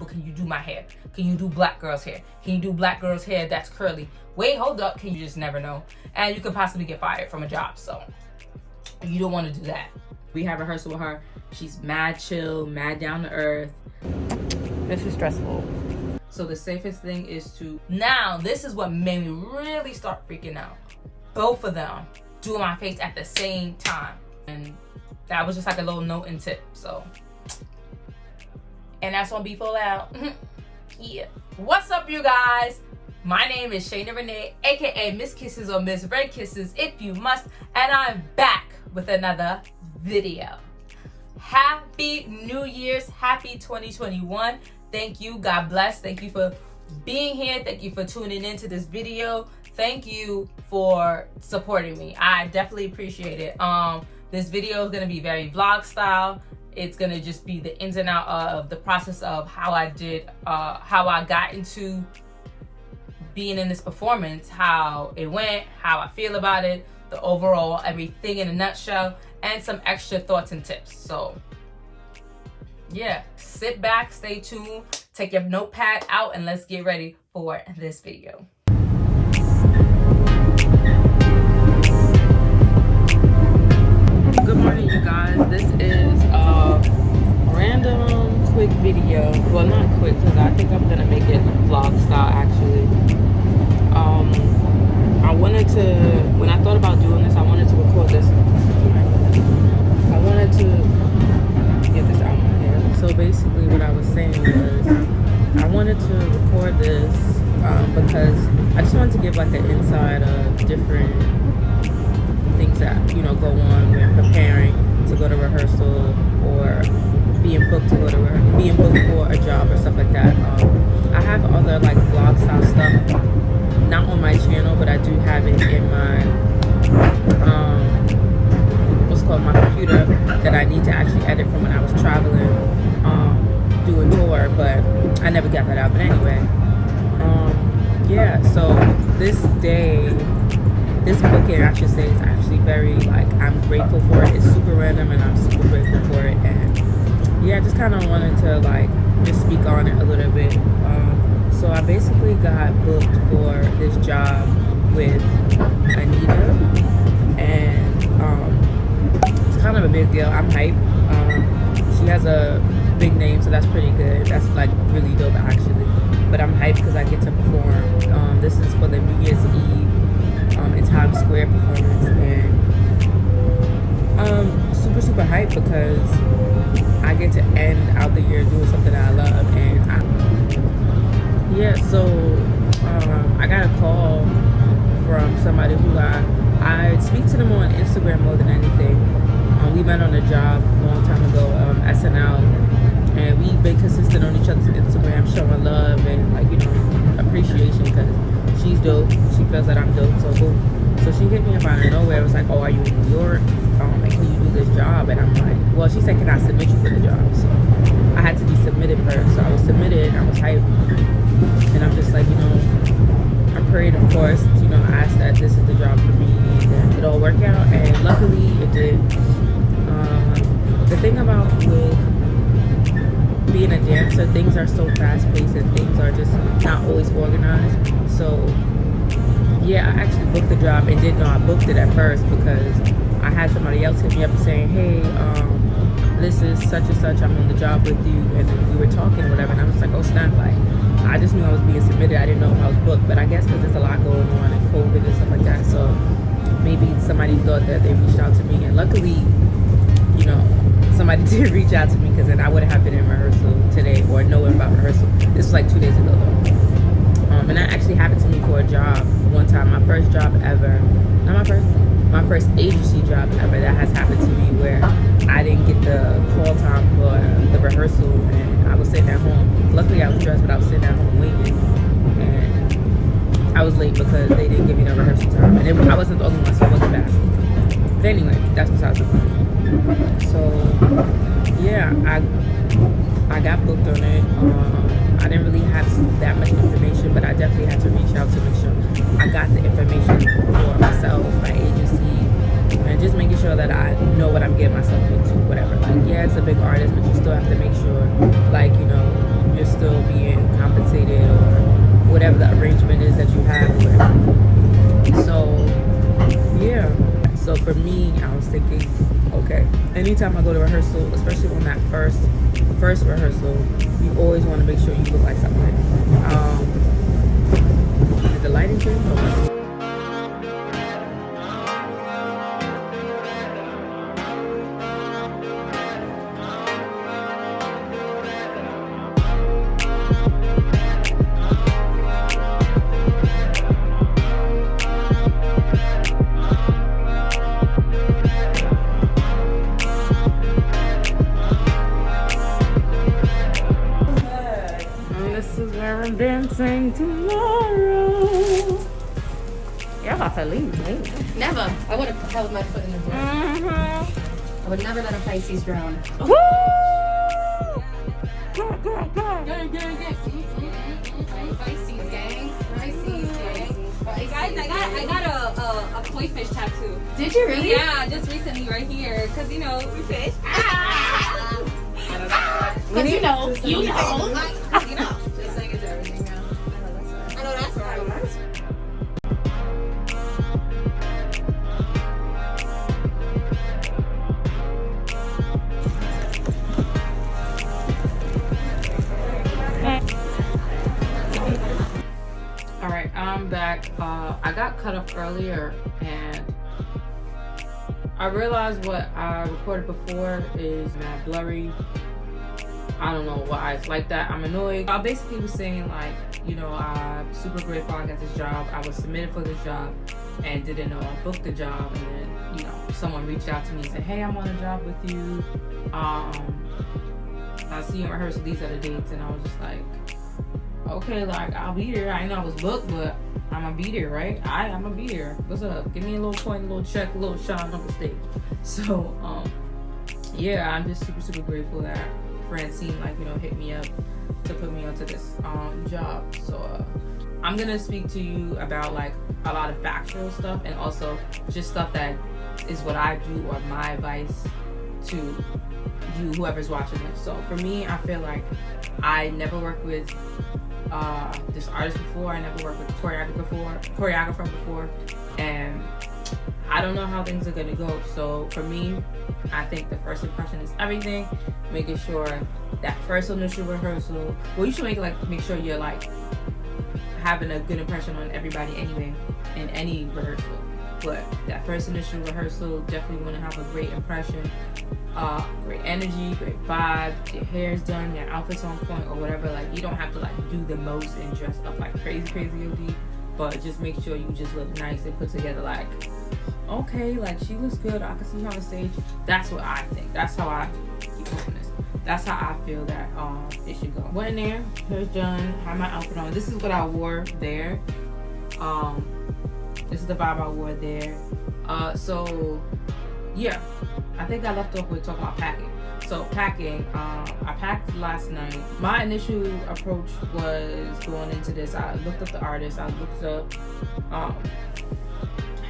but can you do my hair? Can you do black girls' hair? Can you do black girls' hair that's curly? Wait, hold up, can you just never know? And you could possibly get fired from a job, so you don't want to do that. We have rehearsal with her. She's mad chill, mad down to earth. This is stressful. So the safest thing is to, now this is what made me really start freaking out. Both of them doing my face at the same time. And that was just like a little note and tip, so. And that's on Be Full Out. Yeah. What's up, you guys? My name is Shayna Renee, aka Miss Kisses or Miss Red Kisses if you must, and I'm back with another video. Happy New Year's, happy 2021. Thank you, God bless. Thank you for being here. Thank you for tuning into this video. Thank you for supporting me. I definitely appreciate it. This video is gonna be very vlog style. It's gonna just be the ins and out of the process of how I got into being in this performance, how it went, how I feel about it, the overall everything in a nutshell, and some extra thoughts and tips. So yeah, sit back, stay tuned, take your notepad out, and let's get ready for this video. Good morning, you guys. This is a random quick video. Well, not quick, because I think I'm gonna make it vlog style actually. I wanted to, when I thought about doing this, I wanted to record this. I wanted to get this out of my hair. So basically what I was saying was I wanted to record this because I just wanted to give like an inside of different things that, you know, go on when preparing to go to rehearsal or being booked to go to being booked for a job or stuff like that. I have other like vlog style stuff, not on my channel, but I do have it in my what's called my computer that I need to actually edit from when I was traveling, doing tour, but I never got that out. But anyway, yeah, so this booking, I should say, is actually very, like, I'm grateful for it. It's super random and I'm super grateful for it. And yeah, I just kind of wanted to like just speak on it a little bit. So I basically got booked for this job with Anitta, and it's kind of a big deal. I'm hyped. She has a big name, so that's pretty good. That's like really dope actually. But I'm hyped because I get to perform. This is for the New Year's Eve in Times Square performance, and super hyped because I get to end out the year doing something that I love. And yeah, so I got a call from somebody who I speak to them on Instagram more than anything. We met on a job a long time ago, SNL, and we've been consistent on each other's Instagram, showing love and, like, you know, appreciation because she's dope. She feels that I'm dope, so boom. So she hit me up out of nowhere. It was like, oh, are you in New York? And can you do this job? And I'm like, well, she said, can I submit you for the job? So I had to be submitted first. So I was submitted, I was hyped. And I'm just like, you know, I prayed, of course, you know, I asked that this is the job for me and that it all work out. And luckily it did. The thing about with being a dancer, things are so fast-paced and things are just not always organized. So yeah, I actually booked the job and didn't know I booked it at first because I had somebody else hit me up saying, hey, this is such and such, I'm on the job with you, and then we were talking or whatever, and I was like, oh snap, like, I just knew I was being submitted, I didn't know if I was booked, but I guess because there's a lot going on and COVID and stuff like that, so maybe somebody thought that they reached out to me, and luckily, you know, somebody did reach out to me, because then I wouldn't have been in rehearsal today or knowing about rehearsal. This was like 2 days ago though. And that actually happened to me for a job one time, my first job ever, my first agency job ever. That has happened to me where I didn't get the call time for the rehearsal and I was sitting at home. Luckily I was dressed, but I was sitting at home waiting, and I was late because they didn't give me the rehearsal time, and I wasn't the only one, so I wasn't bad. But anyway, that's besides the point. So yeah, I got booked on it. I didn't really have that much information, but I definitely had to reach out to make sure I got the information for myself, my agency, and just making sure that I know what I'm getting myself into, whatever. Like, yeah, it's a big artist, but you still have to make sure, like, you know, you're still being compensated or whatever the arrangement is that you have or whatever. So yeah. So for me, I was thinking, okay, anytime I go to rehearsal, especially on that first rehearsal, you always want to make sure you look like something. Did the lighting change? Okay. I'm dancing tomorrow. You're about to leave me. Never. I would have held my foot in the door. I would never let a Pisces drown. Woo! Pisces gang. Pisces gang. Guys, I got a koi fish tattoo. Did you really? Yeah, just recently right here. Cause we fish. You know. Just like it's everything now. I know that's right. Alright, I'm back. I got cut off earlier and I realized what I recorded before is mad blurry. I don't know why it's like that. I'm annoyed. I basically was saying like, I'm super grateful I got this job. I was submitted for this job and didn't know I booked the job, and then, someone reached out to me and said, hey, I'm on a job with you. I'll see you in rehearsal. These are the dates. And I was just like, okay, like I'll be there. I know I was booked, but I'm gonna be there, right? I'm gonna be there. What's up? Give me a little point, a little check, a little shine on the stage. So, yeah, I'm just super, super grateful that Francine, hit me up to put me onto this job. So I'm gonna speak to you about like a lot of factual stuff and also just stuff that is what I do or my advice to you, whoever's watching this. So for me, I feel like I never worked with this artist before. I never worked with a choreographer before, and I don't know how things are gonna go. So for me, I think the first impression is everything. Making sure that first initial rehearsal, well, you should make sure you're like having a good impression on everybody anyway in any rehearsal. But that first initial rehearsal, definitely want to have a great impression, great energy, great vibe. Your hair's done, your outfit's on point or whatever. Like, you don't have to like do the most and dress up like crazy OD, but just make sure you just look nice and put together. Like, okay, like she looks good. I can see her on the stage. That's what I think. That's how I keep moving this. That's how I feel that it should go. Went in there, hair's done, had my outfit on. This is what I wore there. This is the vibe I wore there. So yeah, I think I left off with talking about packing. So packing, I packed last night. My initial approach was going into this. I looked up the artist. I looked up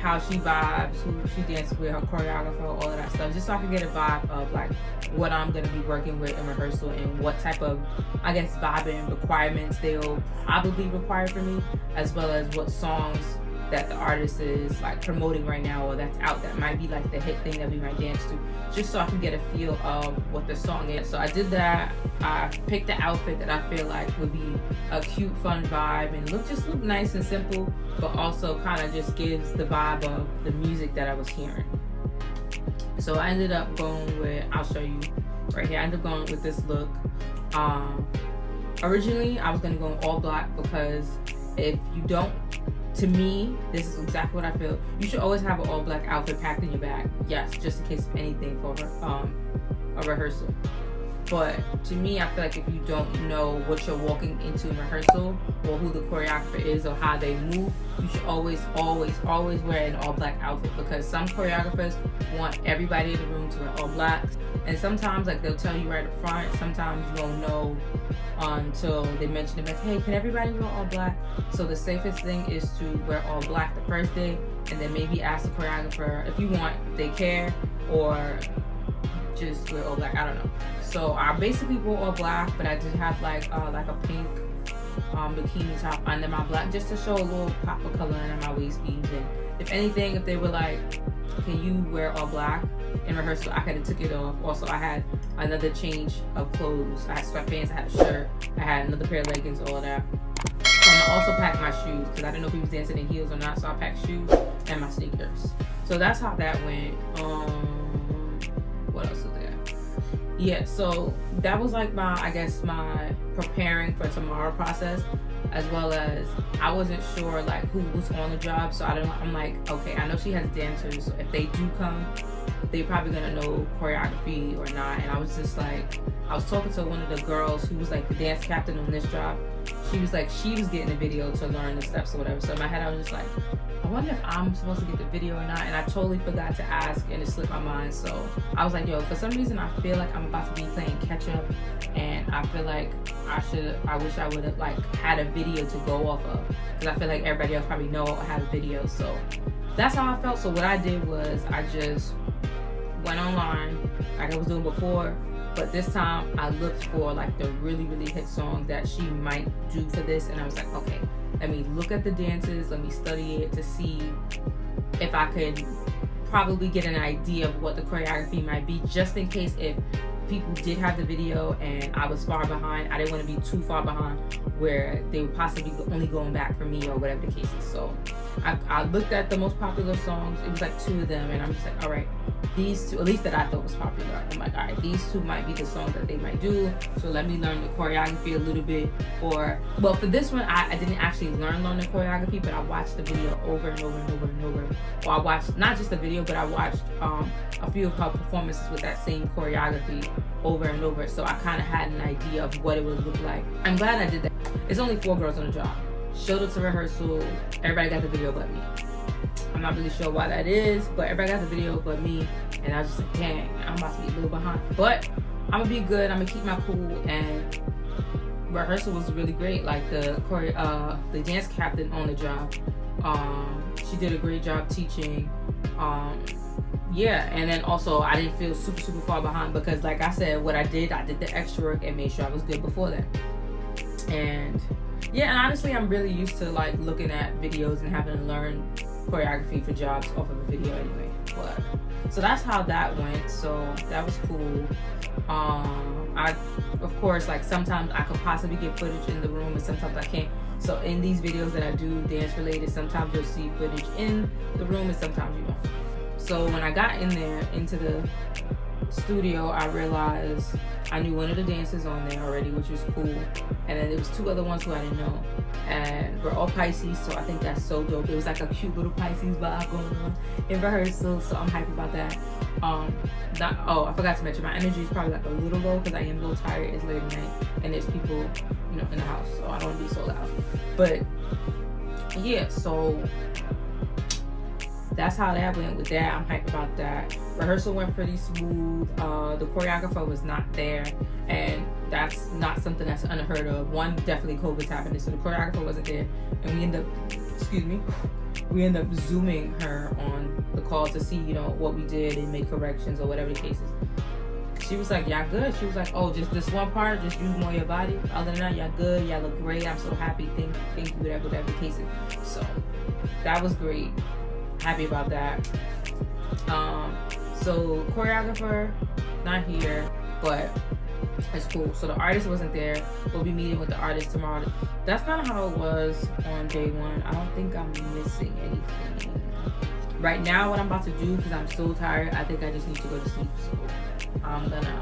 how she vibes, who she dances with, her choreographer, all of that stuff, just so I can get a vibe of like what I'm gonna be working with in rehearsal and what type of, I guess, vibe and requirements they'll probably require for me, as well as what songs that the artist is like promoting right now or that's out that might be like the hit thing that we might dance to, just so I can get a feel of what the song is. So I did that. I picked the outfit that I feel like would be a cute, fun vibe and look nice and simple, but also kind of just gives the vibe of the music that I was hearing. So I ended up going with, I'll show you right here. I ended up going with this look. Originally, I was gonna go all black because if you don't, to me, this is exactly what I feel. You should always have an all black outfit packed in your bag. Yes, just in case of anything for a rehearsal. But to me, I feel like if you don't know what you're walking into in rehearsal or who the choreographer is or how they move, you should always wear an all black outfit, because some choreographers want everybody in the room to wear all black. And sometimes like they'll tell you right up front, sometimes you won't know until they mention it, like, hey, can everybody wear all black? So the safest thing is to wear all black the first day, and then maybe ask the choreographer if you want, if they care, or just wear all black, I don't know. so I basically wore all black, but I did have like a pink bikini top under my black, just to show a little pop of color in my waist beads. And if anything, if they were like, can you wear all black in rehearsal, I could have took it off. Also, I had another change of clothes. I had sweatpants, I had a shirt, I had another pair of leggings, all of that. I also packed my shoes because I didn't know if he was dancing in heels or not, so I packed shoes and my sneakers. So that's how that went. What else is there? Yeah, so that was like my, I guess, my preparing for tomorrow process, as well as I wasn't sure like who was on the job, so I'm like, okay, I know she has dancers, so if they do come, they probably gonna know choreography or not. And I was just like, I was talking to one of the girls who was like the dance captain on this job. She was like, she was getting a video to learn the steps or whatever. So in my head I was just like, I wonder if I'm supposed to get the video or not. And I totally forgot to ask, and it slipped my mind. So I was like, yo, for some reason I feel like I'm about to be playing catch up, and I feel like I wish I would have like had a video to go off of, because I feel like everybody else probably know I have a video. So that's how I felt. So what I did was I just went online like I was doing before, but this time I looked for like the really hit song that she might do for this, and I was like, okay, let me look at the dances, let me study it to see if I could probably get an idea of what the choreography might be, just in case if people did have the video and I was far behind. I didn't want to be too far behind where they were possibly only going back for me or whatever the case is. So I looked at the most popular songs. It was like 2 of them, and I'm just like, all right, these 2, at least that I thought was popular, I'm like, all right, these 2 might be the songs that they might do, so let me learn the choreography a little bit. Or, well, for this one I didn't actually learn the choreography, but I watched the video over and over and over and over. Or I watched not just the video, but I watched a few of her performances with that same choreography over and over, so I kind of had an idea of what it would look like. I'm glad I did that. It's only 4 girls on the job. Showed up to rehearsal, everybody got the video but me. I'm not really sure why that is, but everybody got the video but me, and I was just like, dang, I'm about to be a little behind. But I'm gonna be good, I'm gonna keep my cool, and rehearsal was really great. Like the dance captain on the job, she did a great job teaching. Yeah, and then also I didn't feel super far behind, because like I said, what I did the extra work and made sure I was good before that. And yeah, and honestly, I'm really used to like looking at videos and having to learn choreography for jobs off of a video anyway. But so that's how that went. So that was cool. I, of course, like sometimes I could possibly get footage in the room and sometimes I can't. So in these videos that I do dance related, sometimes you'll see footage in the room and sometimes you don't. So when I got in there into the studio, I realized I knew one of the dancers on there already, which was cool, and then there was 2 other ones who I didn't know, and we're all Pisces, so I think that's so dope. It was like a cute little Pisces vibe going on in rehearsal, so I'm hyped about that. I forgot to mention, my energy is probably like a little low because I am a little tired. It's late at night and there's people, you know, in the house, so I don't want to be so loud. But yeah, so that's how that went with that. I'm hyped about that. Rehearsal went pretty smooth. The choreographer was not there, and that's not something that's unheard of. One, definitely COVID's happening, so the choreographer wasn't there, and we end up zooming her on the call to see, you know, what we did and make corrections or whatever the case is. She was like, y'all good? She was like, oh, just this one part, just use more of your body. Other than that, y'all good, y'all look great, I'm so happy, thank you, whatever the case is. So that was great. Happy about that. So choreographer not here, but it's cool. So the artist wasn't there. We'll be meeting with the artist tomorrow. That's kind of how it was on day 1. I don't think I'm missing anything right now. What I'm about to do, because I'm so tired, I think I just need to go to sleep. So I'm gonna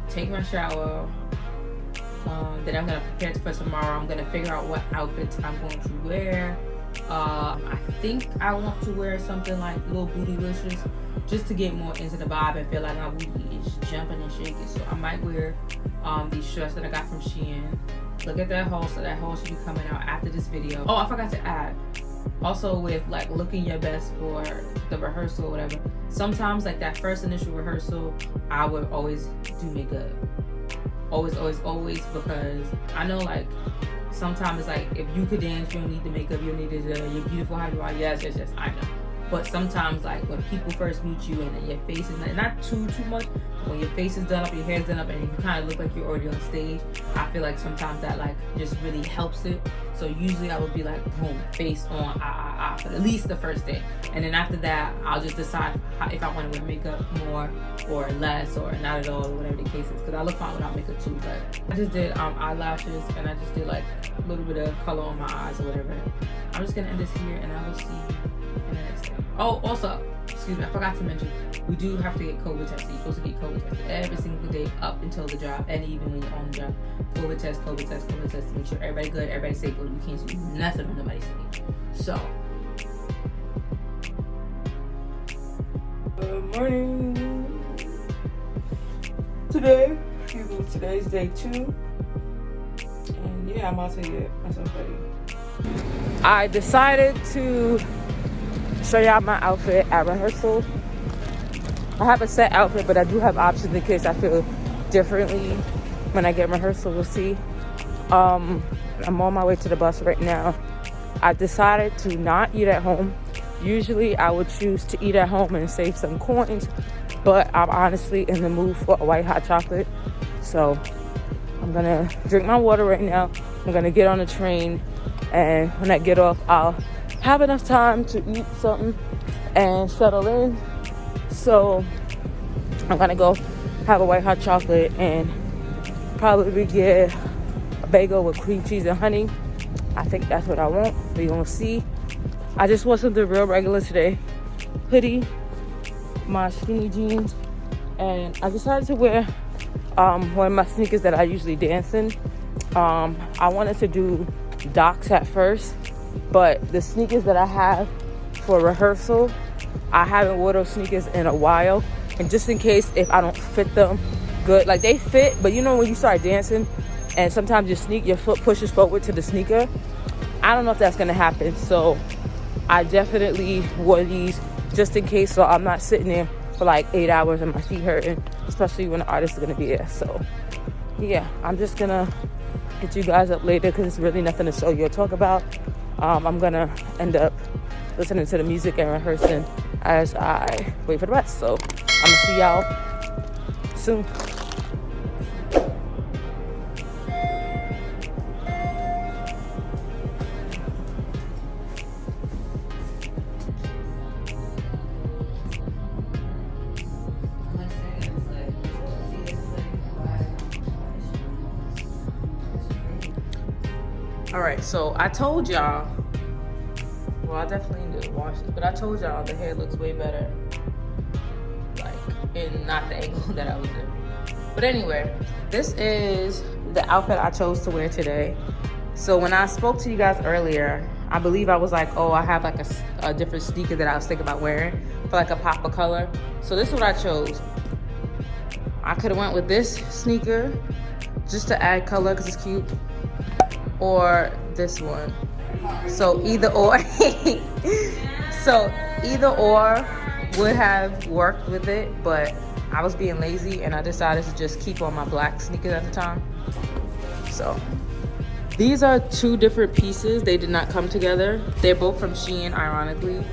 take my shower, then I'm gonna prepare for tomorrow. I'm gonna figure out what outfits I'm going to wear. I think I want to wear something like little bootylicious, just to get more into the vibe and feel like my booty is jumping and shaking. So I might wear these shirts that I got from Shein. Look at that haul. So that haul should be coming out after this video. Oh, I forgot to add, also with like looking your best for the rehearsal or whatever, sometimes like that first initial rehearsal I would always do makeup. Always, because I know like sometimes it's like, if you could dance, you don't need the makeup, you don't need it, you're beautiful how you are. Yes, I know. But sometimes like when people first meet you and then your face is not too much, when your face is done up, your hair's done up, and you kind of look like you're already on stage, I feel like sometimes that like just really helps it. So usually I would be like, boom, face on, for at least the first day. And then after that, I'll just decide if I want to wear makeup more or less or not at all or whatever the case is. Because I look fine without makeup too. But I just did eyelashes and I just did like a little bit of color on my eyes or whatever. I'm just going to end this here and I will see you in the next day. Oh, also, excuse me, I forgot to mention, we do have to get COVID tested. You're supposed to get COVID tested every single day up until the job, and even when you're on the job. COVID test, COVID test, COVID test to make sure everybody good, everybody safe, but you can't do nothing when nobody's safe. So, good morning. Today's day 2. And yeah, I'm about to get myself ready. I decided to show y'all my outfit at rehearsal. I have a set outfit, but I do have options in case I feel differently when I get rehearsal. We'll see. I'm on my way to the bus right now. I decided to not eat at home. Usually I would choose to eat at home and save some coins, but I'm honestly in the mood for a white hot chocolate. So I'm gonna drink my water right now. I'm gonna get on the train, and when I get off, I'll have enough time to eat something and settle in. So I'm gonna go have a white hot chocolate and probably get a bagel with cream cheese and honey. I think that's what I want. We're gonna see. I just wore something real regular today. Hoodie, my skinny jeans, and I decided to wear one of my sneakers that I usually dance in. I wanted to do Docs at first, but the sneakers that I have for rehearsal, I haven't worn those sneakers in a while. And just in case if I don't fit them good, like they fit, but you know when you start dancing and sometimes your foot pushes forward to the sneaker, I don't know if that's gonna happen. So I definitely wore these just in case, so I'm not sitting there for like 8 hours and my feet hurting, especially when the artist is gonna be there. So yeah, I'm just gonna hit you guys up later because it's really nothing to show you or talk about. I'm gonna end up listening to the music and rehearsing as I wait for the rest. So I'm gonna see y'all soon. All right, so I told y'all, well, I definitely need to wash it, but I told y'all the hair looks way better, like, in not the angle that I was in. But anyway, this is the outfit I chose to wear today. So when I spoke to you guys earlier, I believe I was like, oh, I have like a different sneaker that I was thinking about wearing for like a pop of color. So this is what I chose. I could have went with this sneaker just to add color because it's cute, or this one. So either or would have worked with it, but I was being lazy and I decided to just keep on my black sneakers at the time. So these are 2 different pieces. They did not come together. They're both from Shein, ironically.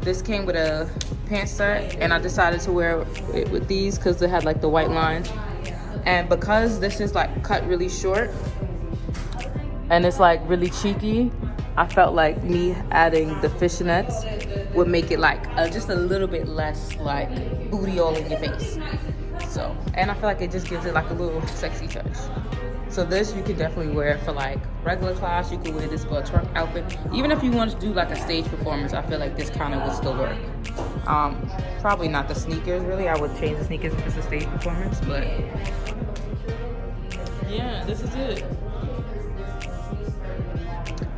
This came with a pants set and I decided to wear it with these because they had like the white lines. And because this is like cut really short and it's like really cheeky, I felt like me adding the fishnets would make it like just a little bit less like booty all in your face. So, and I feel like it just gives it like a little sexy touch. So this you can definitely wear for like regular class. You could wear this for a twerk outfit. Even if you want to do like a stage performance, I feel like this kind of would still work. Probably not the sneakers really. I would change the sneakers if it's a stage performance, but yeah, this is it.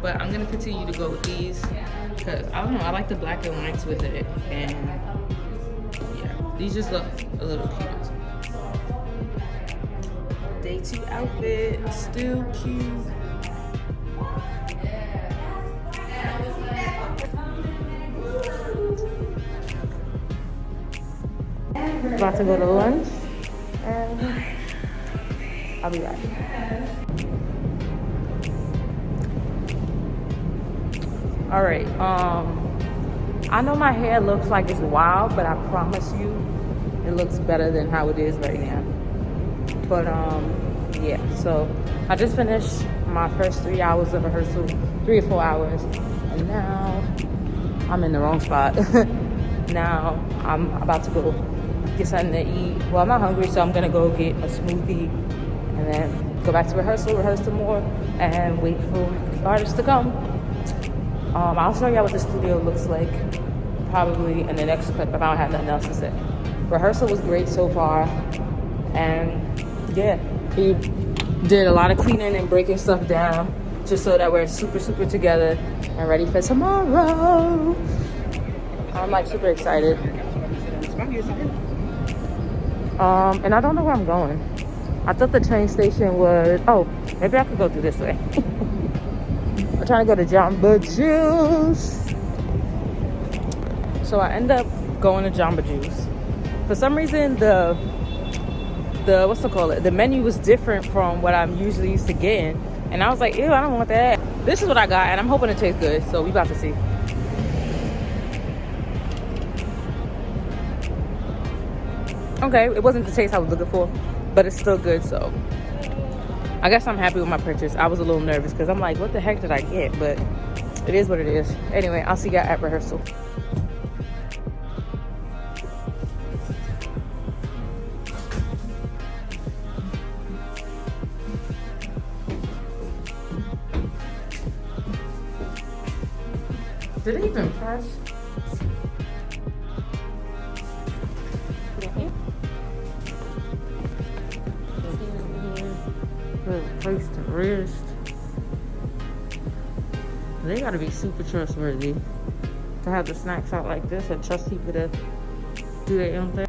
But I'm gonna continue to go with these because I don't know, I like the black and whites with it, and yeah, these just look a little cute. Day 2 outfit, still cute. About to go to lunch, and I'll be back. All right, I know my hair looks like it's wild, but I promise you, it looks better than how it is right now. But yeah, so I just finished my first 3 hours of rehearsal, 3 or 4 hours, and now I'm in the wrong spot. Now I'm about to go get something to eat. Well, I'm not hungry, so I'm gonna go get a smoothie and then go back to rehearsal, rehearse some more, and wait for the artists to come. I'll show y'all what the studio looks like probably in the next clip if I don't have nothing else to say. Rehearsal was great so far, and yeah, he did a lot of cleaning and breaking stuff down just so that we're super together and ready for tomorrow. I'm like super excited. And I don't know where I'm going. I thought the train station was, oh, maybe I could go through this way. I'm trying to go to Jamba Juice. So I end up going to Jamba Juice. For some reason, the the menu was different from what I'm usually used to getting. And I was like, ew, I don't want that. This is what I got, and I'm hoping it tastes good. So we about to see. Okay, it wasn't the taste I was looking for, but it's still good, so I guess I'm happy with my purchase. I was a little nervous because I'm like, what the heck did I get? But it is what it is. Anyway, I'll see y'all at rehearsal. Did it even press? Good place to rest. They gotta be super trustworthy to have the snacks out like this and trust people to do their own thing.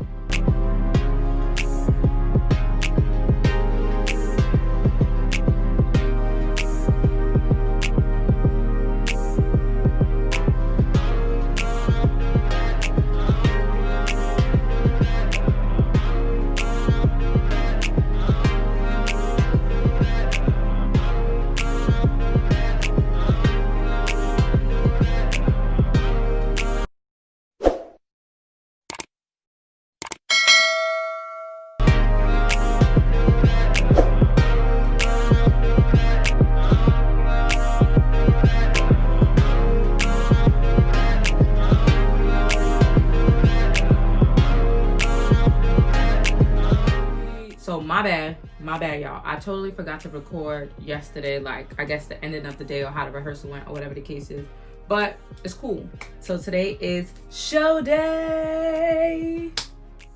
So my bad y'all, I totally forgot to record yesterday, like I guess the ending of the day or how the rehearsal went or whatever the case is, but it's cool. So today is show day.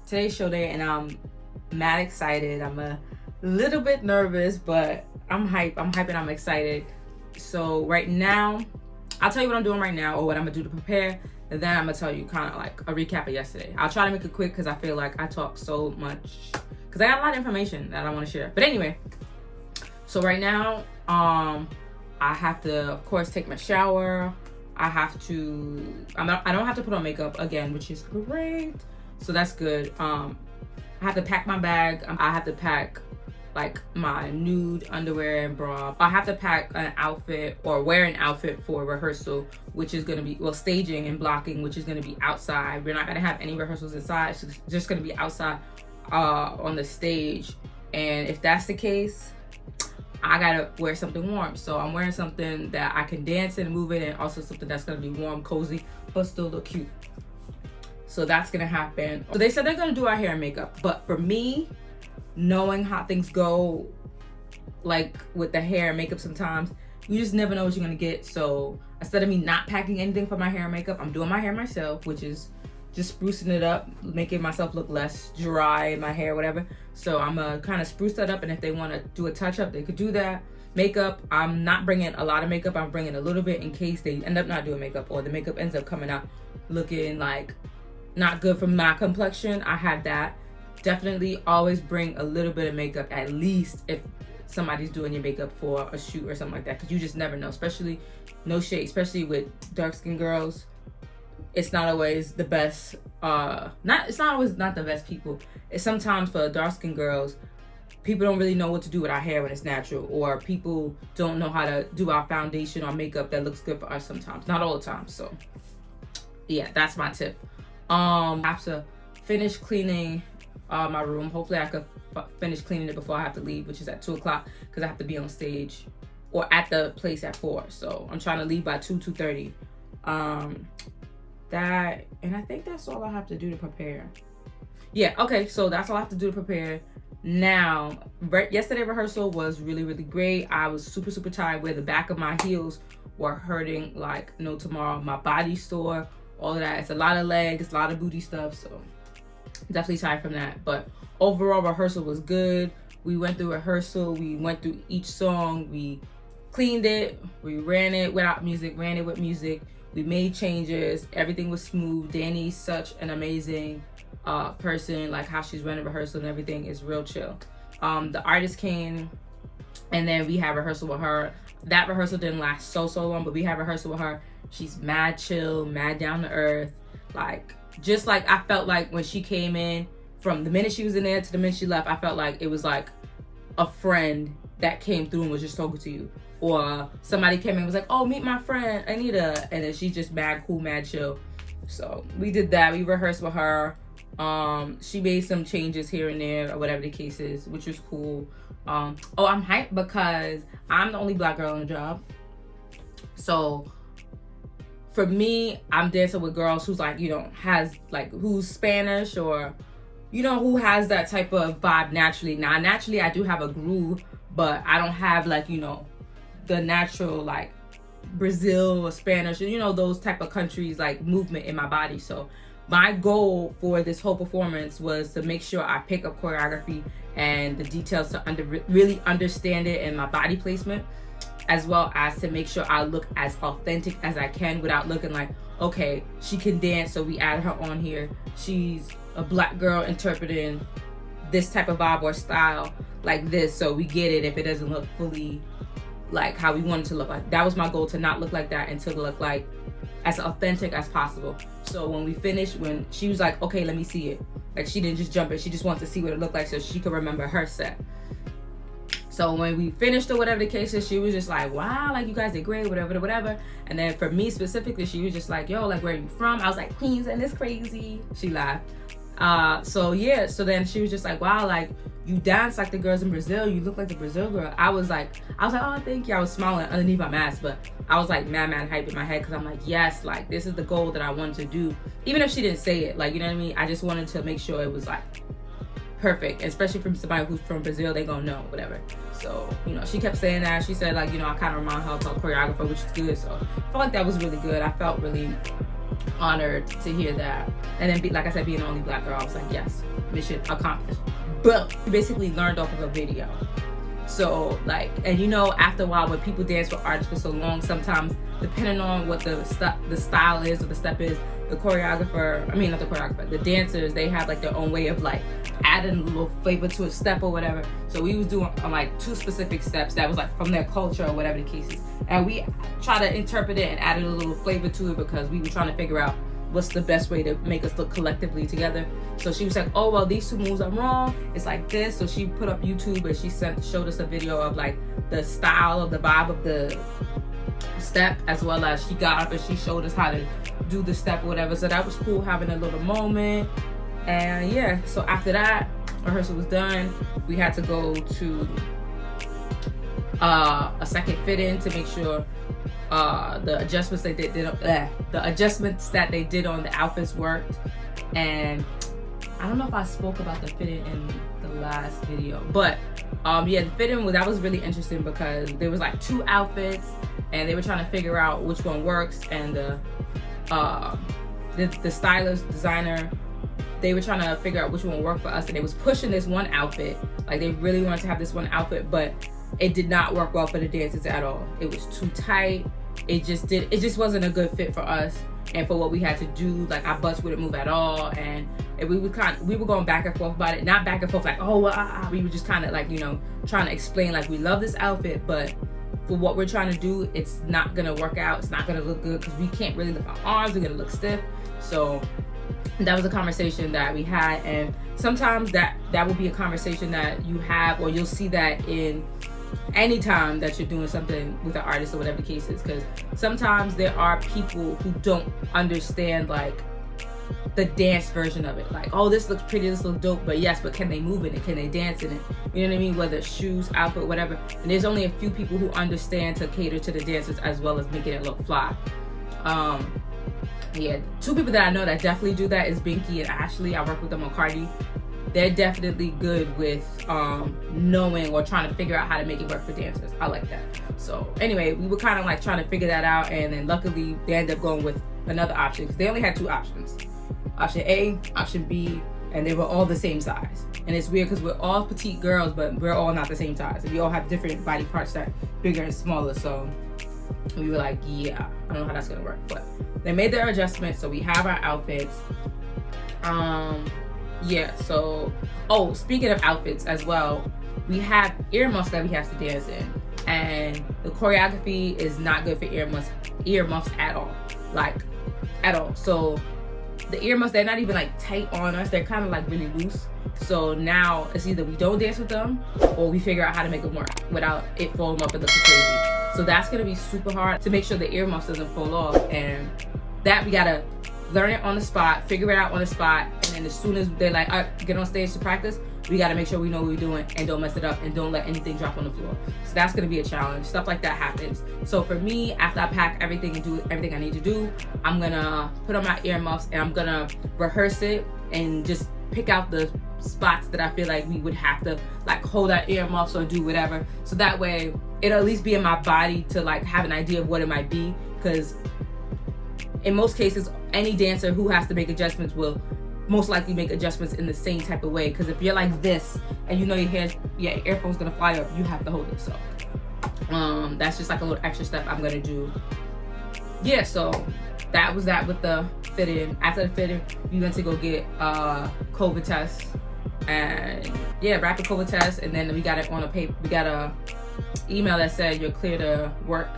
Today's show day and I'm mad excited. I'm a little bit nervous, but I'm hyped and I'm excited. So right now I'll tell you what I'm doing right now or what I'm gonna do to prepare, and then I'm gonna tell you kind of like a recap of yesterday. I'll try to make it quick because I feel like I talk so much because I got a lot of information that I want to share. But anyway, so right now, I have to, of course, take my shower. I don't have to put on makeup again, which is great. So that's good. I have to pack my bag. I have to pack like my nude underwear and bra. I have to pack an outfit or wear an outfit for rehearsal, which is gonna be, well, staging and blocking, which is gonna be outside. We're not gonna have any rehearsals inside. It's just gonna be outside on the stage. And if that's the case, I gotta wear something warm. So I'm wearing something that I can dance and move it, and also something that's gonna be warm, cozy, but still look cute. So that's gonna happen. So they said they're gonna do our hair and makeup, but for me, knowing how things go, like with the hair and makeup, sometimes you just never know what you're gonna get. So instead of me not packing anything for my hair and makeup, I'm doing my hair myself, which is just sprucing it up, making myself look less dry in my hair, whatever. So I'm gonna kind of spruce that up, and if they want to do a touch up, they could do that. Makeup, I'm not bringing a lot of makeup. I'm bringing a little bit in case they end up not doing makeup, or the makeup ends up coming out looking like not good for my complexion. I have that. Definitely always bring a little bit of makeup, at least if somebody's doing your makeup for a shoot or something like that, because you just never know. Especially, no shade, especially with dark skinned girls, it's not always the best. It's not always not the best people. It's sometimes for dark skinned girls, people don't really know what to do with our hair when it's natural, or people don't know how to do our foundation or makeup that looks good for us sometimes, not all the time. So yeah, that's my tip. I have to finished cleaning my room. Hopefully I could finish cleaning it before I have to leave, which is at 2 o'clock, because I have to be on stage or at the place at 4. So I'm trying to leave by 2:30. That, and I think that's all I have to do to prepare. Yeah, okay, so that's all I have to do to prepare. Now, yesterday rehearsal was really, really great. I was super, super tired where the back of my heels were hurting like no tomorrow. My body sore, all of that. It's a lot of legs, a lot of booty stuff, so definitely tired from that. But overall, rehearsal was good. We went through rehearsal. We went through each song. We cleaned it. We ran it without music, ran it with music. We made changes. Everything was smooth. Danny's such an amazing person. Like how she's running rehearsal and everything is real chill. The artist came, and then we had rehearsal with her. That rehearsal didn't last so long, but we had rehearsal with her. She's mad chill, mad down to earth. Like, just like I felt like when she came in, from the minute she was in there to the minute she left, I felt like it was like a friend that came through and was just talking to you. Or somebody came in and was like, oh, meet my friend Anitta, and then she's just mad cool, mad chill. So we did that. We rehearsed with her. She made some changes here and there, or whatever the case is, which was cool. I'm hyped because I'm the only black girl on the job. So for me, I'm dancing with girls who's like, you know, who's Spanish, or, you know, who has that type of vibe naturally. Now, naturally, I do have a groove, but I don't have, like, you know, the natural, like, Brazil or Spanish, or, you know, those type of countries, like, movement in my body. So my goal for this whole performance was to make sure I pick up choreography and the details to really understand it and my body placement, as well as to make sure I look as authentic as I can without looking like, okay, she can dance, so we add her on here. She's a black girl interpreting this type of vibe or style like this, so we get it if it doesn't look fully like how we want it to look like. That was my goal, to not look like that and to look like as authentic as possible. So when we finished, when she was like, okay, let me see it. Like, she didn't just jump in, she just wanted to see what it looked like so she could remember her set. So when we finished or whatever the case is, she was just like, wow, like, you guys did great, whatever. And then for me specifically, she was just like, yo, like, where are you from? I was like, Queens, and it's crazy. She laughed. So yeah, so then she was just like, wow, like, you dance like the girls in Brazil, you look like the Brazil girl. I was like, oh, thank you. I was smiling underneath my mask, but I was like mad hype in my head, because I'm like, yes, like, this is the goal that I wanted to do. Even if she didn't say it, like, you know what I mean? I just wanted to make sure it was like perfect, especially from somebody who's from Brazil, they gonna know, whatever. So, you know, she kept saying that. She said, like, you know, I kind of remind her of a choreographer, which is good. So I felt like that was really good. I felt really honored to hear that. And then, like I said, being the only black girl, I was like, yes, mission accomplished. But we basically learned off of a video. So, like, and you know, after a while, when people dance with artists for so long, sometimes, depending on what the style is or the step is, the dancers, they have like their own way of like adding a little flavor to a step or whatever. So we was doing like 2 specific steps that was like from their culture or whatever the case is. And we try to interpret it and added a little flavor to it, because we were trying to figure out what's the best way to make us look collectively together. So she was like, oh, well, these 2 moves are wrong, it's like this. So she put up YouTube and she showed us a video of like the style of the vibe of the step, as well as she got up and she showed us how to do the step or whatever. So that was cool, having a little moment. And yeah, so after that, rehearsal was done. We had to go to a second fit-in to make sure the adjustments that they did on the outfits worked. And I don't know if I spoke about the fit-in in the last video, but yeah, the fit-in was really interesting, because there was like 2 outfits and they were trying to figure out which one works, and the stylist, designer, they were trying to figure out which one would work for us, and they was pushing this one outfit. Like, they really wanted to have this one outfit, but it did not work well for the dancers at all. It was too tight. It just wasn't a good fit for us and for what we had to do. Like, our butts wouldn't move at all, and we were going back and forth about it. Not back and forth like, oh, well, we were just kind of like, you know, trying to explain like, we love this outfit, but for what we're trying to do, it's not gonna work out. It's not gonna look good, because we can't really lift our arms. We're gonna look stiff. So that was a conversation that we had, and sometimes that will be a conversation that you have, or you'll see that in any time that you're doing something with an artist or whatever the case is, because sometimes there are people who don't understand like the dance version of it. Like, oh, this looks pretty, this looks dope, but yes, but can they move in it? Can they dance in it? You know what I mean? Whether it's shoes, outfit, whatever. And there's only a few people who understand to cater to the dancers as well as making it look fly. Yeah, 2 people that I know that definitely do that is Binky and Ashley. I work with them on Cardi. They're definitely good with knowing or trying to figure out how to make it work for dancers. I like that. So anyway, we were kind of like trying to figure that out, and then luckily they ended up going with another option because they only had 2 options. Option A, option B, and they were all the same size. And it's weird because we're all petite girls, but we're all not the same size. And we all have different body parts that are bigger and smaller. So we were like, yeah, I don't know how that's gonna work. But they made their adjustments, so we have our outfits. Yeah, so, oh, speaking of outfits as well, we have earmuffs that we have to dance in. And the choreography is not good for earmuffs at all. Like, at all. So the earmuffs, they're not even like tight on us. They're kind of like really loose. So now it's either we don't dance with them or we figure out how to make them work without it falling off and looking crazy. So that's gonna be super hard to make sure the earmuffs doesn't fall off. And that we gotta learn it on the spot, figure it out on the spot. And then as soon as they're like, all right, get on stage to practice, we gotta make sure we know what we're doing and don't mess it up and don't let anything drop on the floor. So that's gonna be a challenge. Stuff like that happens. So for me, after I pack everything and do everything I need to do, I'm gonna put on my earmuffs and I'm gonna rehearse it and just pick out the spots that I feel like we would have to like hold our earmuffs or do whatever. So that way it'll at least be in my body to like have an idea of what it might be. Because in most cases, any dancer who has to make adjustments will most likely make adjustments in the same type of way. Because if you're like this and you know your earphone's gonna fly up, you have to hold it. So that's just like a little extra step I'm gonna do. Yeah, so that was that with the fitting. After the fitting, we went to go get COVID test, and yeah, rapid COVID test, and then we got it on a paper. We got a email that said you're clear to work.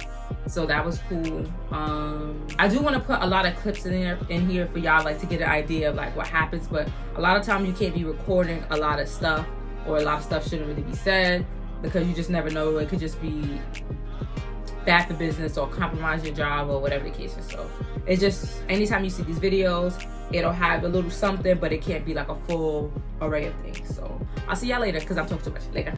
So that was cool. I do want to put a lot of clips in here for y'all, like to get an idea of like what happens, but a lot of times you can't be recording a lot of stuff, or a lot of stuff shouldn't really be said because you just never know. It could just be bad for business or compromise your job or whatever the case is. So it's just, anytime you see these videos, it'll have a little something, but it can't be like a full array of things. So I'll see y'all later because I'm talking too much. Later.